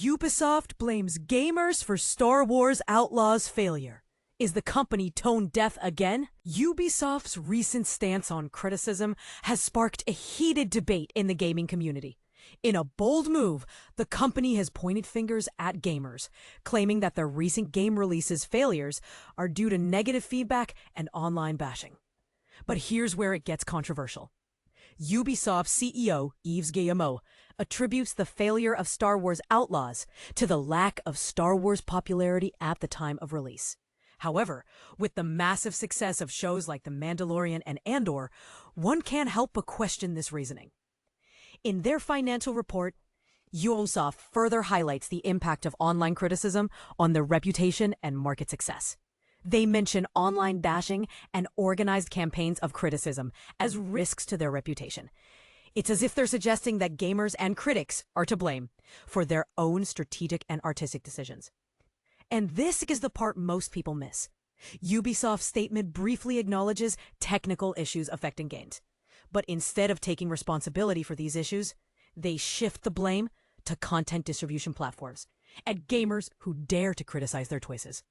Ubisoft blames gamers for Star Wars Outlaws' failure. Is the company tone deaf again? Ubisoft's recent stance on criticism has sparked a heated debate in the gaming community. In a bold move, the company has pointed fingers at gamers, claiming that their recent game releases' failures are due to negative feedback and online bashing. But here's where it gets controversial. Ubisoft CEO Yves Guillemot attributes the failure of Star Wars Outlaws to the lack of Star Wars popularity at the time of release. However, with the massive success of shows like The Mandalorian and Andor, one can't help but question this reasoning. In their financial report, Ubisoft further highlights the impact of online criticism on their reputation and market success. They mention online bashing and organized campaigns of criticism as risks to their reputation. It's as if they're suggesting that gamers and critics are to blame for their own strategic and artistic decisions. And this is the part most people miss. Ubisoft's statement briefly acknowledges technical issues affecting games. But instead of taking responsibility for these issues, they shift the blame to content distribution platforms and gamers who dare to criticize their choices.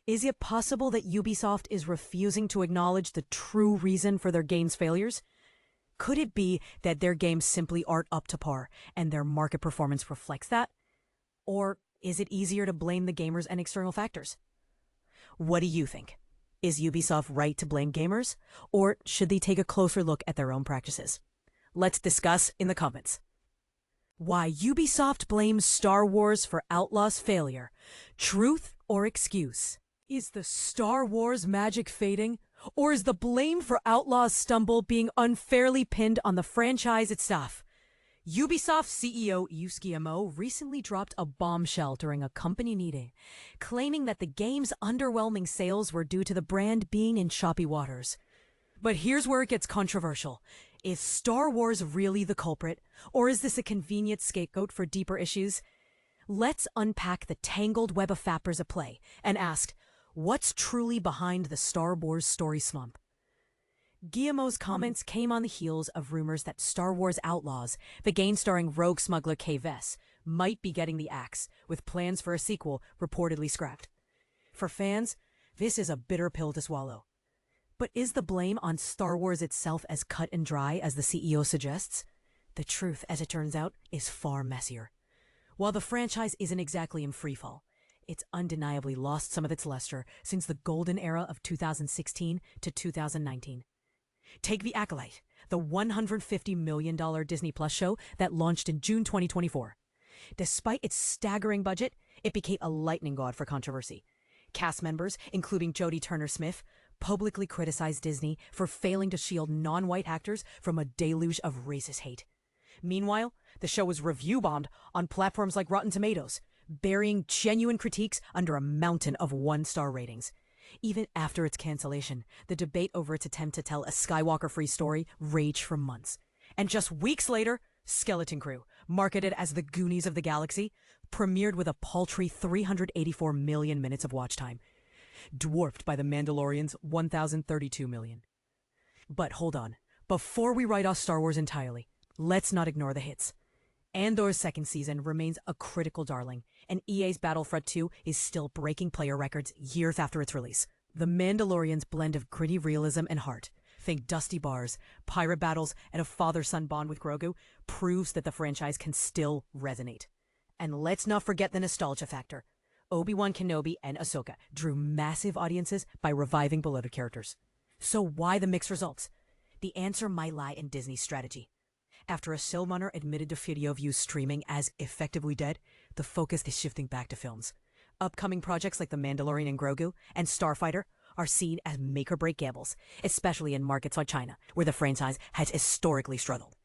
Is it possible that Ubisoft is refusing to acknowledge the true reason for their games' failures? Could it be that their games simply aren't up to par and their market performance reflects that? Or is it easier to blame the gamers and external factors? What do you think? Is Ubisoft right to blame gamers, or should they take a closer look at their own practices? Let's discuss in the comments. Why Ubisoft blames Star Wars for Outlaws' failure. Truth or excuse? Is the Star Wars magic fading, or is the blame for Outlaws' stumble being unfairly pinned on the franchise itself? Ubisoft CEO Yves Guillemot recently dropped a bombshell during a company meeting, claiming that the game's underwhelming sales were due to the brand being in choppy waters. But here's where it gets controversial. Is Star Wars really the culprit, or is this a convenient scapegoat for deeper issues? Let's unpack the tangled web of factors at play and ask, what's truly behind the Star Wars story slump? Guillemot's comments came on the heels of rumors that Star Wars Outlaws, the game starring rogue smuggler Kay Vess, might be getting the axe, with plans for a sequel reportedly scrapped. For fans, this is a bitter pill to swallow. But is the blame on Star Wars itself as cut and dry as the CEO suggests? The truth, as it turns out, is far messier. While the franchise isn't exactly in freefall, it's undeniably lost some of its luster since the golden era of 2016 to 2019. Take The Acolyte, the $150 million Disney Plus show that launched in June 2024. Despite its staggering budget, it became a lightning rod for controversy. Cast members, including Jodie Turner-Smith, publicly criticized Disney for failing to shield non-white actors from a deluge of racist hate. Meanwhile, the show was review-bombed on platforms like Rotten Tomatoes, burying genuine critiques under a mountain of one-star ratings. Even after its cancellation, the debate over its attempt to tell a Skywalker-free story raged for months. And just weeks later, Skeleton Crew, marketed as the Goonies of the Galaxy, premiered with a paltry 384 million minutes of watch time, dwarfed by The Mandalorian's 1,032 million. But hold on, before we write off Star Wars entirely, let's not ignore the hits. Andor's second season remains a critical darling, and EA's Battlefront 2 is still breaking player records years after its release. The Mandalorian's blend of gritty realism and heart, think dusty bars, pirate battles, and a father-son bond with Grogu, proves that the franchise can still resonate. And let's not forget the nostalgia factor. Obi-Wan Kenobi and Ahsoka drew massive audiences by reviving beloved characters. So why the mixed results? The answer might lie in Disney's strategy. After a showrunner admitted to video views streaming as effectively dead, the focus is shifting back to films. Upcoming projects like The Mandalorian and Grogu and Starfighter are seen as make-or-break gambles, especially in markets like China, where the franchise has historically struggled.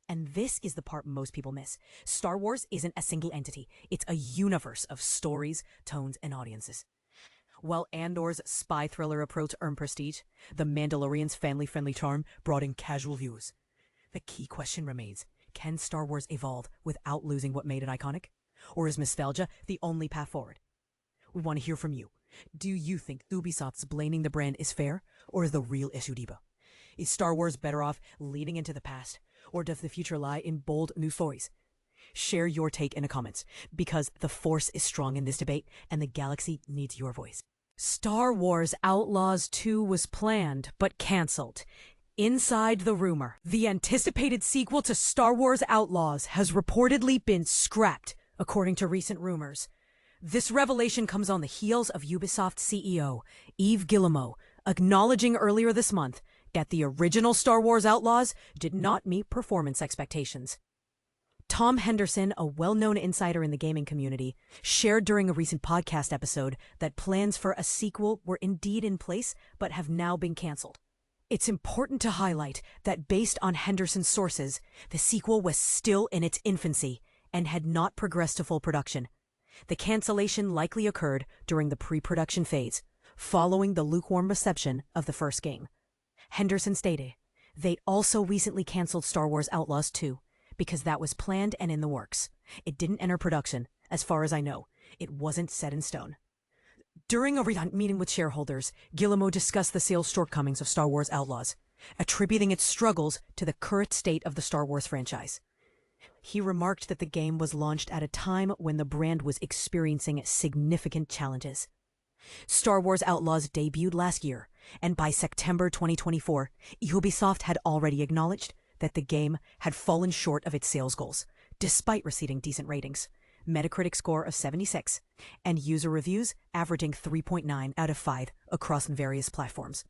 And this is the part most people miss. Star Wars isn't a single entity. It's a universe of stories, tones, and audiences. While Andor's spy thriller approach earned prestige, The Mandalorian's family-friendly charm brought in casual viewers. The key question remains, can Star Wars evolve without losing what made it iconic? Or is nostalgia the only path forward? We want to hear from you. Do you think Ubisoft's blaming the brand is fair, or is the real issue deeper? Is Star Wars better off leading into the past, or does the future lie in bold new stories? Share your take in the comments, because the Force is strong in this debate and the galaxy needs your voice. Star Wars Outlaws 2 was planned but cancelled. Inside the rumor, the anticipated sequel to Star Wars Outlaws has reportedly been scrapped, according to recent rumors. This revelation comes on the heels of Ubisoft CEO Yves Guillemot acknowledging earlier this month that the original Star Wars Outlaws did not meet performance expectations. Tom Henderson, a well-known insider in the gaming community, shared during a recent podcast episode that plans for a sequel were indeed in place but have now been cancelled. It's important to highlight that based on Henderson's sources, the sequel was still in its infancy and had not progressed to full production. The cancellation likely occurred during the pre-production phase, following the lukewarm reception of the first game. Henderson stated, "They also recently canceled Star Wars Outlaws 2 because that was planned and in the works. It didn't enter production. As far as I know, it wasn't set in stone." During a recent meeting with shareholders, Guillemot discussed the sales shortcomings of Star Wars Outlaws, attributing its struggles to the current state of the Star Wars franchise. He remarked that the game was launched at a time when the brand was experiencing significant challenges. Star Wars Outlaws debuted last year, and by September 2024, Ubisoft had already acknowledged that the game had fallen short of its sales goals, despite receiving decent ratings, Metacritic score of 76, and user reviews averaging 3.9 out of 5 across various platforms.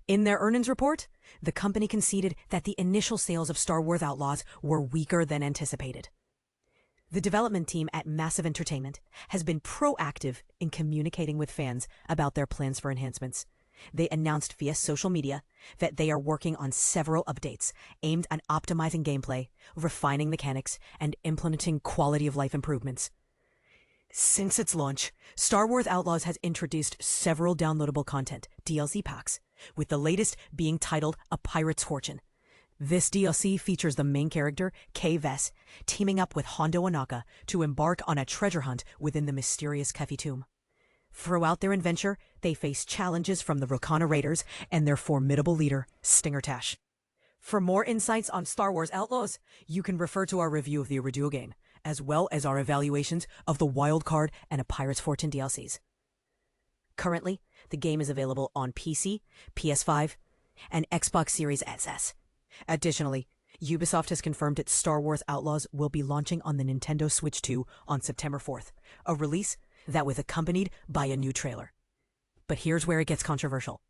In their earnings report, the company conceded that the initial sales of Star Wars Outlaws were weaker than anticipated. The development team at Massive Entertainment has been proactive in communicating with fans about their plans for enhancements. They announced via social media that they are working on several updates aimed at optimizing gameplay, refining mechanics, and implementing quality-of-life improvements. Since its launch, Star Wars Outlaws has introduced several downloadable content, DLC packs, with the latest being titled A Pirate's Fortune. This DLC features the main character, Kay Vess, teaming up with Hondo Ohnaka to embark on a treasure hunt within the mysterious Kefi tomb. Throughout their adventure, they face challenges from the Rakana Raiders and their formidable leader, Stinger Tash. For more insights on Star Wars Outlaws, you can refer to our review of the original game, as well as our evaluations of the Wild Card and A Pirate's Fortune DLCs. Currently, the game is available on PC, PS5, and Xbox Series SS. Additionally, Ubisoft has confirmed its Star Wars Outlaws will be launching on the Nintendo Switch 2 on September 4th, a release that was accompanied by a new trailer. But here's where it gets controversial.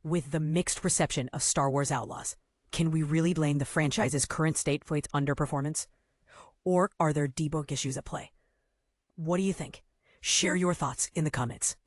With the mixed reception of Star Wars Outlaws, can we really blame the franchise's current state for its underperformance? Or are there debug issues at play? What do you think? Share your thoughts in the comments.